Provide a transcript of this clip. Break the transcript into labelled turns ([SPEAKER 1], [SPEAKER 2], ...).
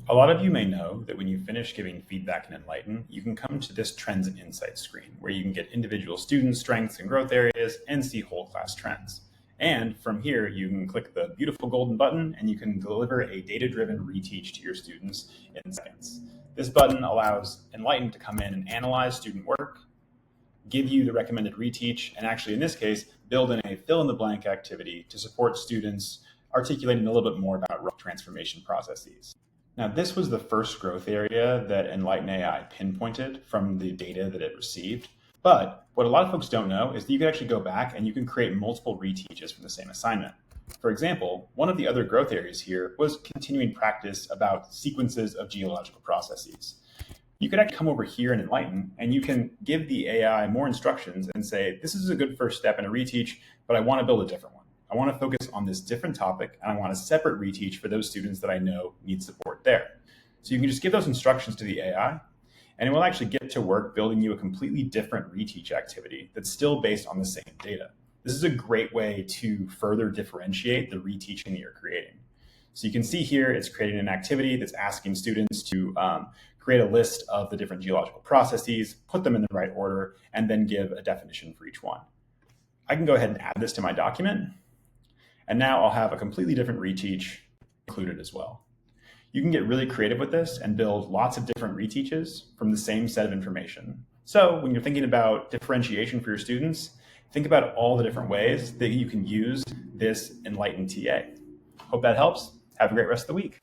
[SPEAKER 1] A lot of you may know that when you finish giving feedback in Enlighten, you can come to this Trends and Insights screen where you can get individual student strengths and growth areas and see whole class trends. And from here, you can click the beautiful golden button and you can deliver a data-driven reteach to your students in seconds. This button allows Enlighten to come in and analyze student work, give you the recommended reteach, and actually in this case, build in a fill-in-the-blank activity to support students articulating a little bit more about rough transformation processes. Now, this was the first growth area that EnlightenAI pinpointed from the data that it received. But what a lot of folks don't know is that you can actually go back and you can create multiple reteaches from the same assignment. For example, one of the other growth areas here was continuing practice about sequences of geological processes. You could actually come over here in Enlighten and you can give the AI more instructions and say, this is a good first step in a reteach, but I want to build a different one. I want to focus on this different topic, and I want a separate reteach for those students that I know need support there. So you can just give those instructions to the AI, and it will actually get to work building you a completely different reteach activity that's still based on the same data. This is a great way to further differentiate the reteaching that you're creating. So you can see here, it's creating an activity that's asking students to create a list of the different geological processes, put them in the right order, and then give a definition for each one. I can go ahead and add this to my document. And now I'll have a completely different reteach included as well. You can get really creative with this and build lots of different reteaches from the same set of information. So when you're thinking about differentiation for your students, think about all the different ways that you can use this EnlightenTA. Hope that helps. Have a great rest of the week.